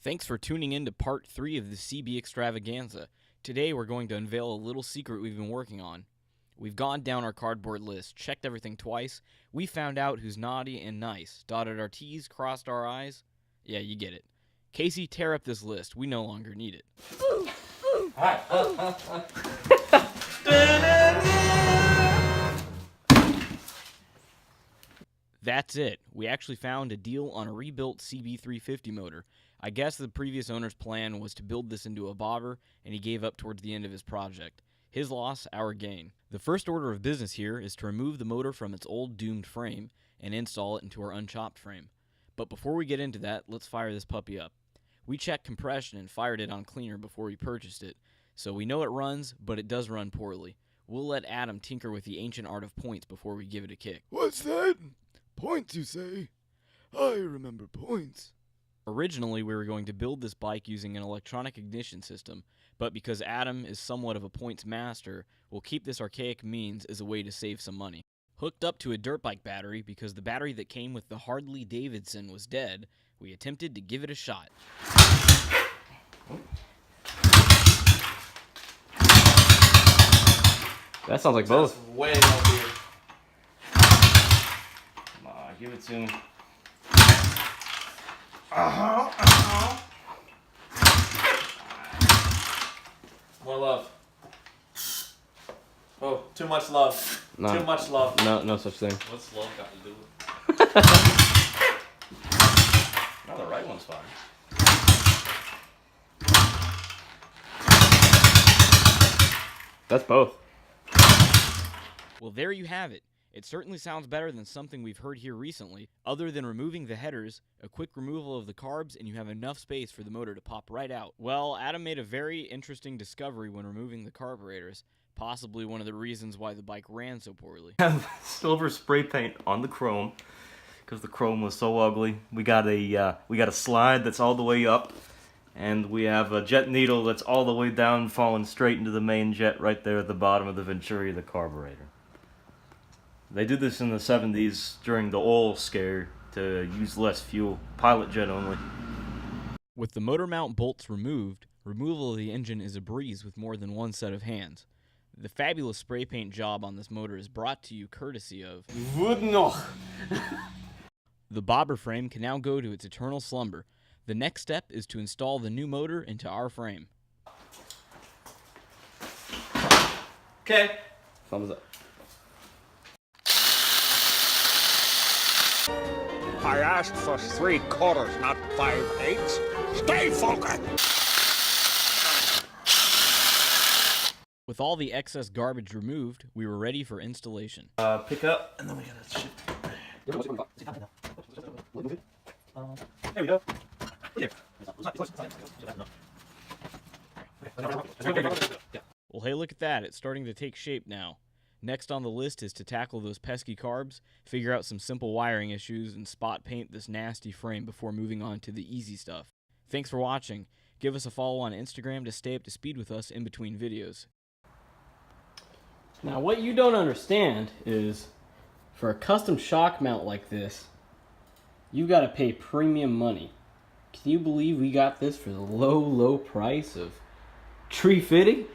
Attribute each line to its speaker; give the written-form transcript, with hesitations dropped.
Speaker 1: Thanks for tuning in to part 3 of the CB extravaganza. Today we're going to unveil a little secret we've been working on. We've gone down our cardboard list, checked everything twice, we found out who's naughty and nice, dotted our T's, crossed our I's. Yeah, you get it. Casey, tear up this list. We no longer need it. That's it. We actually found a deal on a rebuilt CB350 motor. I guess the previous owner's plan was to build this into a bobber, and he gave up towards the end of his project. His loss, our gain. The first order of business here is to remove the motor from its old doomed frame and install it into our unchopped frame. But before we get into that, let's fire this puppy up. We checked compression and fired it on cleaner before we purchased it, so we know it runs, but it does run poorly. We'll let Adam tinker with the ancient art of points before we give it a kick.
Speaker 2: What's that? Points, you say? I remember points.
Speaker 1: Originally, we were going to build this bike using an electronic ignition system, but because Adam is somewhat of a points master, we'll keep this archaic means as a way to save some money. Hooked up to a dirt bike battery because the battery that came with the Harley-Davidson was dead, we attempted to give it a shot.
Speaker 3: That sounds like both.
Speaker 4: That's way up here.
Speaker 3: Come on, give it to him.
Speaker 4: More love. Oh, too much love.
Speaker 3: No.
Speaker 4: Too much love.
Speaker 3: No such thing.
Speaker 4: What's love got to do with it?
Speaker 3: No, the right one's fine. That's both.
Speaker 1: Well, there you have it. It certainly sounds better than something we've heard here recently. Other than removing the headers, a quick removal of the carbs, and you have enough space for the motor to pop right out. Well, Adam made a very interesting discovery when removing the carburetors, possibly one of the reasons why the bike ran so poorly.
Speaker 3: Have silver spray paint on the chrome because the chrome was so ugly. We got a slide that's all the way up, and we have a jet needle that's all the way down, falling straight into the main jet right there at the bottom of the venturi of the carburetor. They did this in the 70s during the oil scare to use less fuel, pilot jet only.
Speaker 1: With the motor mount bolts removed, removal of the engine is a breeze with more than one set of hands. The fabulous spray paint job on this motor is brought to you courtesy of
Speaker 4: Would noch.
Speaker 1: The bobber frame can now go to its eternal slumber. The next step is to install the new motor into our frame.
Speaker 4: Okay.
Speaker 3: Thumbs up.
Speaker 5: I asked for 3/4, not 5/8. Stay focused!
Speaker 1: With all the excess garbage removed, we were ready for installation.
Speaker 3: Pick up, and then we gotta shift. There we go.
Speaker 1: Well, hey, look at that. It's starting to take shape now. Next on the list is to tackle those pesky carbs, figure out some simple wiring issues, and spot paint this nasty frame before moving on to the easy stuff. Thanks for watching. Give us a follow on Instagram to stay up to speed with us in between videos.
Speaker 6: Now what you don't understand is, for a custom shock mount like this, you gotta pay premium money. Can you believe we got this for the low price of $350?